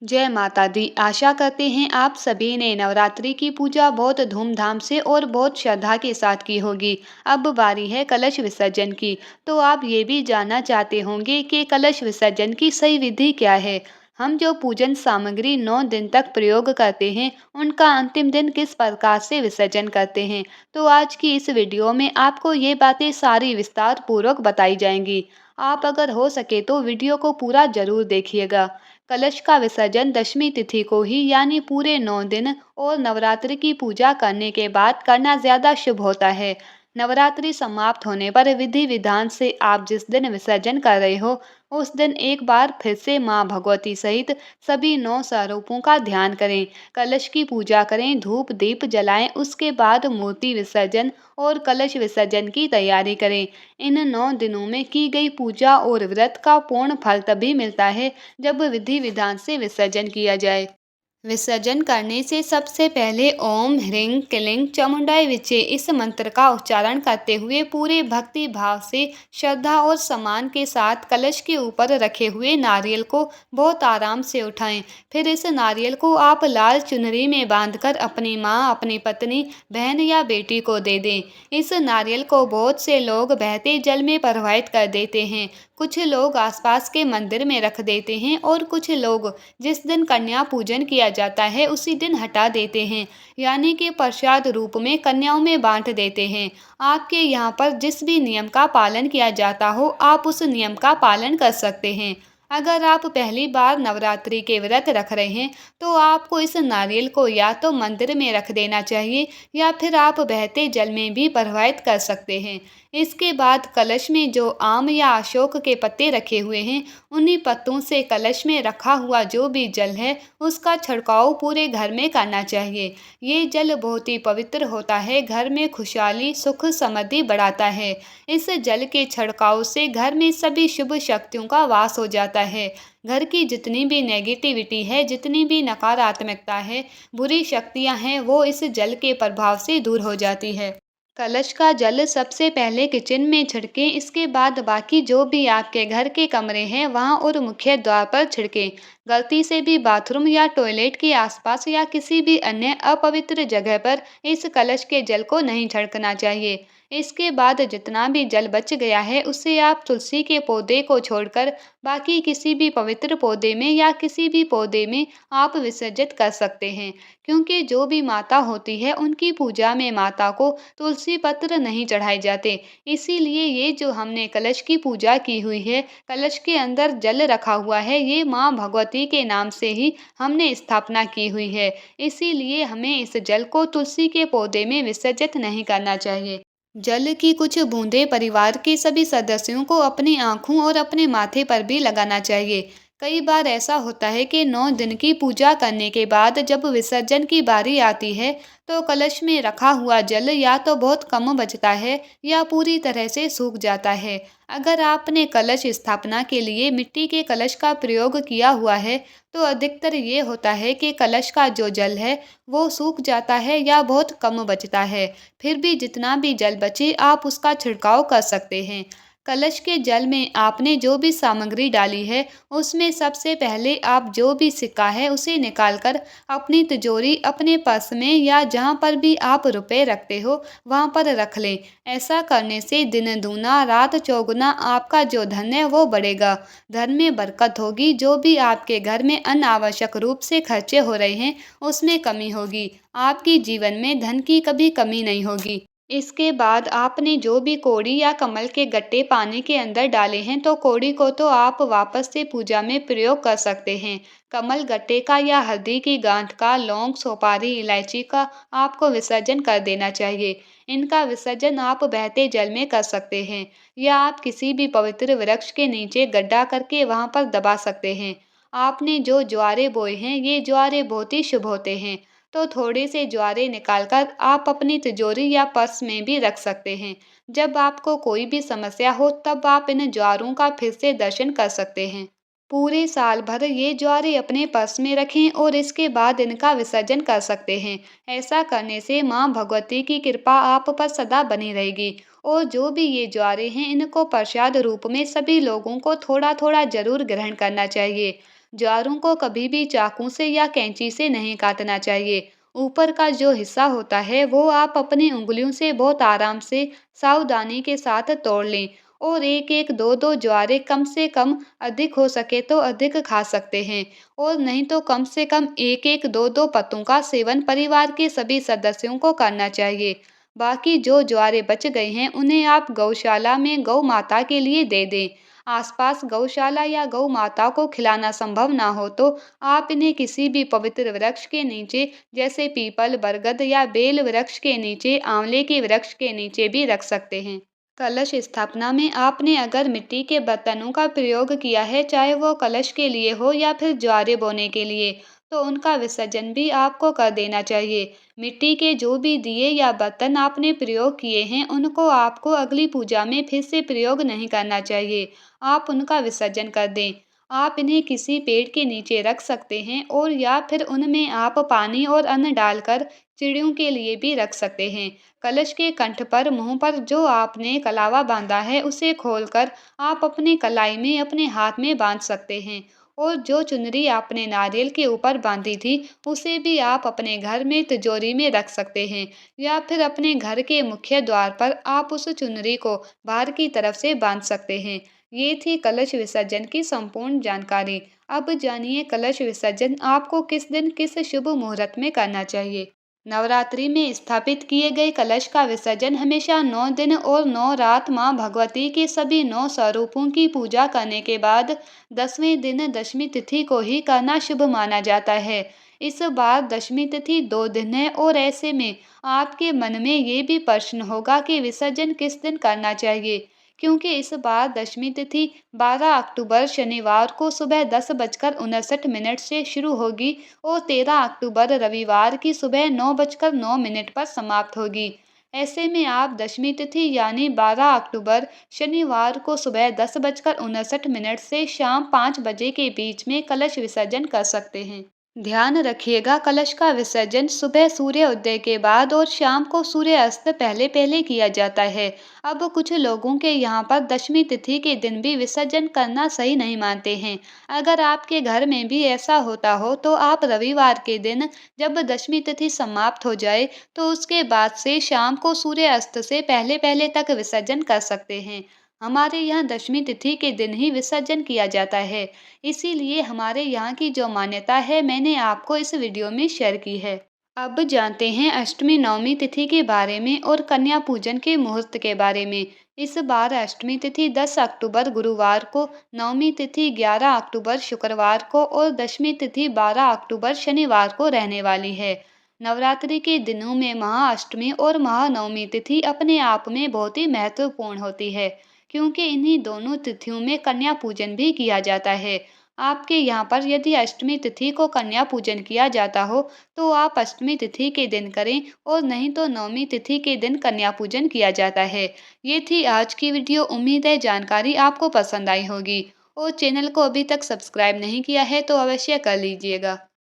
जय माता दी। आशा करते हैं आप सभी ने नवरात्रि की पूजा बहुत धूमधाम से और बहुत श्रद्धा के साथ की होगी। अब बारी है कलश विसर्जन की। तो आप ये भी जानना चाहते होंगे कि कलश विसर्जन की सही विधि क्या है। हम जो पूजन सामग्री 9 दिन तक प्रयोग करते हैं, उनका अंतिम दिन किस प्रकार से विसर्जन करते हैं। तो आज की इस वीडियो में आपको ये बातें सारी विस्तार पूर्वक बताई जाएंगी। आप अगर हो सके तो वीडियो को पूरा जरूर देखिएगा। कलश का विसर्जन दशमी तिथि को ही यानी पूरे 9 दिन और नवरात्रि की पूजा करने के बाद करना ज्यादा शुभ होता है। नवरात्रि समाप्त होने पर विधि विधान से आप जिस दिन विसर्जन कर रहे हो, उस दिन एक बार फिर से माँ भगवती सहित सभी 9 स्वरूपों का ध्यान करें। कलश की पूजा करें, धूप दीप जलाएं, उसके बाद मूर्ति विसर्जन और कलश विसर्जन की तैयारी करें। इन 9 दिनों में की गई पूजा और व्रत का पूर्ण फल तभी मिलता है जब विधि विधान से विसर्जन किया जाए। विसर्जन करने से सबसे पहले ओम ह्रीं क्लीं चामुंडाय विचे इस मंत्र का उच्चारण करते हुए पूरे भक्ति भाव से, श्रद्धा और सम्मान के साथ कलश के ऊपर रखे हुए नारियल को बहुत आराम से उठाएं। फिर इस नारियल को आप लाल चुनरी में बांधकर अपनी माँ, अपनी पत्नी, बहन या बेटी को दे दें। इस नारियल को बहुत से लोग बहते जल में प्रवाहित कर देते हैं। कुछ लोग आसपास के मंदिर में रख देते हैं और कुछ लोग जिस दिन कन्या पूजन किया जाता है उसी दिन हटा देते हैं, यानी कि प्रसाद रूप में कन्याओं में बांट देते हैं। आपके यहाँ पर जिस भी नियम का पालन किया जाता हो, आप उस नियम का पालन कर सकते हैं। अगर आप पहली बार नवरात्रि के व्रत रख रहे हैं तो आपको इस नारियल को या तो मंदिर में रख देना चाहिए या फिर आप बहते जल में भी प्रवाहित कर सकते हैं। इसके बाद कलश में जो आम या अशोक के पत्ते रखे हुए हैं, उन्हीं पत्तों से कलश में रखा हुआ जो भी जल है उसका छिड़काव पूरे घर में करना चाहिए। ये जल बहुत ही पवित्र होता है, घर में खुशहाली सुख समृद्धि बढ़ाता है। इस जल के छिड़काव से घर में सभी शुभ शक्तियों का वास हो जाता है। घर की जितनी भी नेगेटिविटी है, जितनी भी नकारात्मकता है, बुरी शक्तियां हैं, वो इस जल के प्रभाव से दूर हो जाती है। कलश का जल सबसे पहले किचन में छिड़कें, इसके बाद बाकी जो भी आपके घर के कमरे हैं वहां और मुख्य द्वार पर छिड़कें। गलती से भी बाथरूम या टॉयलेट के आसपास या किसी भी अन्य अपवित्र जगह पर इस कलश के जल को नहीं छिड़कना चाहिए। इसके बाद जितना भी जल बच गया है उसे आप तुलसी के पौधे को छोड़कर बाकी किसी भी पवित्र पौधे में या किसी भी पौधे में आप विसर्जित कर सकते हैं। क्योंकि जो भी माता होती है उनकी पूजा में माता को तुलसी पत्र नहीं चढ़ाए जाते। इसीलिए ये जो हमने कलश की पूजा की हुई है, कलश के अंदर जल रखा हुआ है, ये माँ भगवती के नाम से ही हमने स्थापना की हुई है। इसीलिए हमें इस जल को तुलसी के पौधे में विसर्जित नहीं करना चाहिए। जल की कुछ बूंदें परिवार के सभी सदस्यों को अपनी आंखों और अपने माथे पर भी लगाना चाहिए। कई बार ऐसा होता है कि 9 दिन की पूजा करने के बाद जब विसर्जन की बारी आती है तो कलश में रखा हुआ जल या तो बहुत कम बचता है या पूरी तरह से सूख जाता है। अगर आपने कलश स्थापना के लिए मिट्टी के कलश का प्रयोग किया हुआ है तो अधिकतर ये होता है कि कलश का जो जल है वो सूख जाता है या बहुत कम बचता है। फिर भी जितना भी जल बचे आप उसका छिड़काव कर सकते हैं। कलश के जल में आपने जो भी सामग्री डाली है उसमें सबसे पहले आप जो भी सिक्का है उसे निकालकर अपनी तिजोरी, अपने पर्स में या जहाँ पर भी आप रुपए रखते हो वहाँ पर रख लें। ऐसा करने से दिन दूना रात चौगुना आपका जो धन है वो बढ़ेगा। धन में बरकत होगी, जो भी आपके घर में अनावश्यक रूप से खर्चे हो रहे हैं उसमें कमी होगी। आपकी जीवन में धन की कभी कमी नहीं होगी। इसके बाद आपने जो भी कौड़ी या कमल के गट्टे पानी के अंदर डाले हैं तो कौड़ी को तो आप वापस से पूजा में प्रयोग कर सकते हैं। कमल गट्टे का या हल्दी की गांठ का, लौंग सुपारी इलायची का आपको विसर्जन कर देना चाहिए। इनका विसर्जन आप बहते जल में कर सकते हैं या आप किसी भी पवित्र वृक्ष के नीचे गड्ढा करके वहां पर दबा सकते हैं। आपने जो ज्वारे बोए हैं ये ज्वारे बहुत ही शुभ होते हैं, तो थोड़े से ज्वारे निकालकर आप अपनी तिजोरी या पर्स में भी रख सकते हैं। जब आपको कोई भी समस्या हो तब आप इन ज्वारों का फिर से दर्शन कर सकते हैं। पूरे साल भर ये ज्वारे अपने पर्स में रखें और इसके बाद इनका विसर्जन कर सकते हैं। ऐसा करने से माँ भगवती की कृपा आप पर सदा बनी रहेगी। और जो भी ये ज्वारे हैं इनको प्रसाद रूप में सभी लोगों को थोड़ा थोड़ा जरूर ग्रहण करना चाहिए। ज्वारों को कभी भी चाकू से या कैंची से नहीं काटना चाहिए। ऊपर का जो हिस्सा होता है वो आप अपनी उंगलियों से बहुत आराम से सावधानी के साथ तोड़ लें और एक एक दो दो ज्वारे कम से कम, अधिक हो सके तो अधिक खा सकते हैं, और नहीं तो कम से कम एक एक दो दो पत्तों का सेवन परिवार के सभी सदस्यों को करना चाहिए। बाकी जो ज्वारे बच गए हैं उन्हें आप गौशाला में गौ माता के लिए दे दें। आसपास गौशाला या गौ माता को खिलाना संभव ना हो तो आप इन्हें किसी भी पवित्र वृक्ष के नीचे, जैसे पीपल, बरगद या बेल वृक्ष के नीचे, आंवले के वृक्ष के नीचे भी रख सकते हैं। कलश स्थापना में आपने अगर मिट्टी के बर्तनों का प्रयोग किया है, चाहे वो कलश के लिए हो या फिर ज्वारे बोने के लिए, तो उनका विसर्जन भी आपको कर देना चाहिए। मिट्टी के जो भी दिए या बर्तन आपने प्रयोग किए हैं, उनको आपको अगली पूजा में फिर से प्रयोग नहीं करना चाहिए। आप उनका विसर्जन कर दें। आप इन्हें किसी पेड़ के नीचे रख सकते हैं और या फिर उनमें आप पानी और अन्न डालकर चिड़ियों के लिए भी रख सकते हैं। कलश के कंठ पर, मुंह पर जो आपने कलावा बांधा है उसे खोलकर आप अपनी कलाई में, अपने हाथ में बांध सकते हैं, और जो चुनरी आपने नारियल के ऊपर बांधी थी उसे भी आप अपने घर में तिजोरी में रख सकते हैं, या फिर अपने घर के मुख्य द्वार पर आप उस चुनरी को बाहर की तरफ से बांध सकते हैं। ये थी कलश विसर्जन की संपूर्ण जानकारी। अब जानिए कलश विसर्जन आपको किस दिन, किस शुभ मुहूर्त में करना चाहिए। नवरात्रि में स्थापित किए गए कलश का विसर्जन हमेशा 9 दिन और 9 रात माँ भगवती के सभी 9 स्वरूपों की पूजा करने के बाद 10वें दिन दशमी तिथि को ही करना शुभ माना जाता है। इस बार दशमी तिथि 2 दिन है और ऐसे में आपके मन में ये भी प्रश्न होगा कि विसर्जन किस दिन करना चाहिए, क्योंकि इस बार दशमी तिथि 12 अक्टूबर शनिवार को सुबह 10:59 से शुरू होगी और 13 अक्टूबर रविवार की सुबह 9:09 पर समाप्त होगी। ऐसे में आप दशमी तिथि यानी 12 अक्टूबर शनिवार को सुबह 10:59 से शाम 5 बजे के बीच में कलश विसर्जन कर सकते हैं। ध्यान रखिएगा, कलश का विसर्जन सुबह सूर्य उदय के बाद और शाम को सूर्य अस्त पहले पहले किया जाता है। अब कुछ लोगों के यहाँ पर दशमी तिथि के दिन भी विसर्जन करना सही नहीं मानते हैं। अगर आपके घर में भी ऐसा होता हो तो आप रविवार के दिन, जब दशमी तिथि समाप्त हो जाए, तो उसके बाद से शाम को सूर्य अस्त से पहले पहले तक विसर्जन कर सकते हैं। हमारे यहाँ दशमी तिथि के दिन ही विसर्जन किया जाता है। इसीलिए हमारे यहाँ की जो मान्यता है मैंने आपको इस वीडियो में शेयर की है। अब जानते हैं अष्टमी नवमी तिथि के बारे में और कन्या पूजन के मुहूर्त के बारे में। इस बार अष्टमी तिथि 10 अक्टूबर गुरुवार को, नवमी तिथि 11 अक्टूबर शुक्रवार को और दशमी तिथि 12 अक्टूबर शनिवार को रहने वाली है। नवरात्रि के दिनों में महाअष्टमी और महानवमी तिथि अपने आप में बहुत ही महत्वपूर्ण होती है, क्योंकि इन्हीं दोनों तिथियों में कन्या पूजन भी किया जाता है। आपके यहाँ पर यदि अष्टमी तिथि को कन्या पूजन किया जाता हो तो आप अष्टमी तिथि के दिन करें, और नहीं तो नवमी तिथि के दिन कन्या पूजन किया जाता है। ये थी आज की वीडियो। उम्मीद है जानकारी आपको पसंद आई होगी, और चैनल को अभी तक सब्सक्राइब नहीं किया है तो अवश्य कर लीजिएगा।